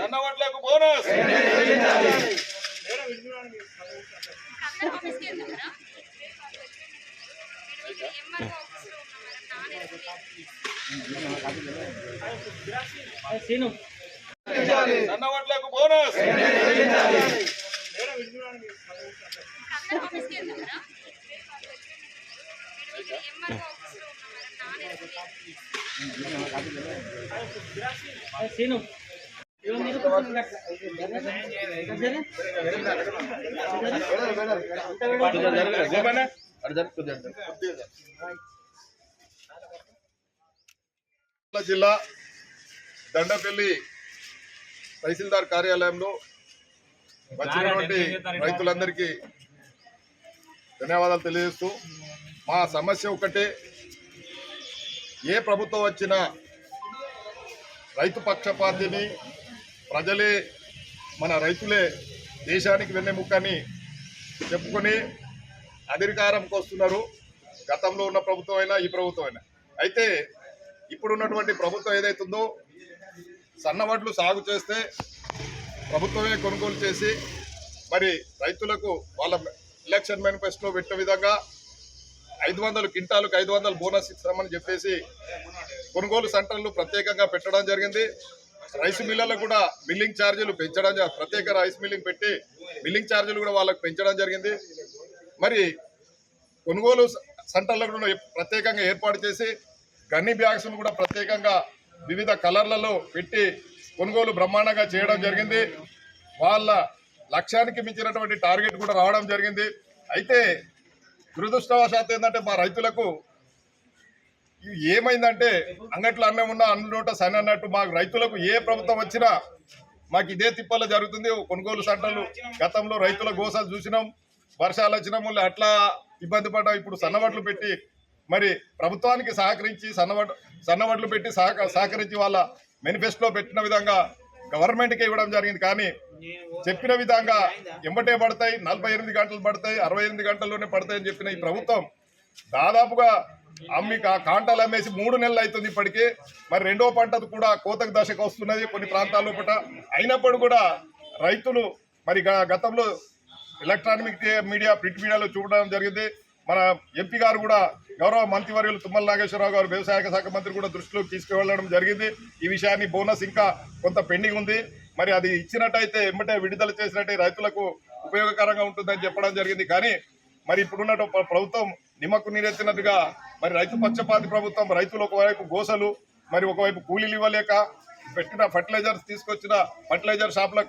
సన్నవడ్లకు bonus సన్నవడ్లకు bonus జిల్లా దండపల్లి తహసీల్దార్ కార్యాలయంలో వచ్చినటువంటి రైతులందరికీ ధన్యవాదాలు తెలియజేస్తూ మా సమస్య ఒకటే, ఏ ప్రభుత్వం వచ్చినా రైతు పక్షపాతిని, ప్రజలే మన రైతులే దేశానికి వెన్నెముకని చెప్పుకొని అధికారంకి వస్తున్నారు. గతంలో ఉన్న ప్రభుత్వం అయినా ఈ ప్రభుత్వం అయినా. అయితే ఇప్పుడున్నటువంటి ప్రభుత్వం ఏదైతుందో సన్నవడ్లు సాగు చేస్తే ప్రభుత్వమే కొనుగోలు చేసి మరి రైతులకు వాళ్ళ ఎలక్షన్ మేనిఫెస్టోలో పెట్టిన విధంగా 500 క్వింటాలకు 500 బోనస్ ఇస్తామని చెప్పేసి కొనుగోలు సెంటర్లు ప్రత్యేకంగా పెట్టడం జరిగింది. రైస్ మిల్లర్లకు కూడా మిల్లింగ్ ఛార్జీలు పెంచడం, ప్రత్యేక రైస్ మిల్లింగ్ పెట్టి మిల్లింగ్ ఛార్జీలు కూడా వాళ్ళకు పెంచడం జరిగింది. మరి కొనుగోలు సెంటర్లకు కూడా ప్రత్యేకంగా ఏర్పాటు చేసి గన్ని బ్యాగ్స్ను కూడా ప్రత్యేకంగా వివిధ కలర్లలో పెట్టి కొనుగోలు బ్రహ్మాండంగా చేయడం జరిగింది. వాళ్ళ లక్ష్యానికి మించినటువంటి టార్గెట్ కూడా రావడం జరిగింది. అయితే దురదృష్టవశాత్తు ఏంటంటే మా రైతులకు ఏమైందంటే అంగట్లో అన్నం ఉన్నా అన్నోట సని అన్నట్టు మా రైతులకు ఏ ప్రభుత్వం వచ్చినా మాకు ఇదే తిప్పల్లో జరుగుతుంది. కొనుగోలు సెంటర్లు గతంలో రైతుల గోసాలు చూసినాం, వర్షాలు వచ్చినా మళ్ళీ అట్లా ఇబ్బంది పడ్డాం. ఇప్పుడు సన్నవడ్లు పెట్టి మరి ప్రభుత్వానికి సహకరించి సన్నవడ్లు పెట్టి సహకరించి వాళ్ళ మేనిఫెస్టోలో పెట్టిన విధంగా గవర్నమెంట్కి ఇవ్వడం జరిగింది. కానీ చెప్పిన విధంగా ఎంబటే పడతాయి, 48 గంటలు పడతాయి, 68 గంటల్లోనే పడతాయని చెప్పిన ఈ ప్రభుత్వం దాదాపుగా అమ్మి కాంటాలు అమ్మేసి 3 నెలలు అవుతుంది ఇప్పటికీ. మరి రెండో పంట కూడా కోతకు దశకు వస్తున్నది కొన్ని ప్రాంతాల్లో పూట. అయినప్పుడు కూడా రైతులు మరి గతంలో ఎలక్ట్రానిక్ మీడియా, ప్రింట్ మీడియాలో చూడడం జరిగింది. మన ఎంపీ గారు కూడా గౌరవ మంత్రివర్యులు తుమ్మల నాగేశ్వరరావు గారు వ్యవసాయ శాఖ మంత్రి కూడా దృష్టిలోకి తీసుకువెళ్ళడం జరిగింది. ఈ విషయాన్ని బోనస్ ఇంకా కొంత పెండింగ్ ఉంది. మరి అది ఇచ్చినట్టయితే ఎమ్మటే విడుదల చేసినట్టే రైతులకు ఉపయోగకరంగా ఉంటుందని చెప్పడం జరిగింది. కానీ మరి ఇప్పుడున్న ప్రభుత్వం నిమ్మకు నీరెత్తినట్టుగా మరి రైతు పక్షపాతి ప్రభుత్వం, రైతులు ఒకవైపు గోసలు, మరి ఒకవైపు కూలీలు ఇవ్వలేక పెట్టిన ఫర్టిలైజర్స్ తీసుకొచ్చిన ఫర్టిలైజర్ షాపుల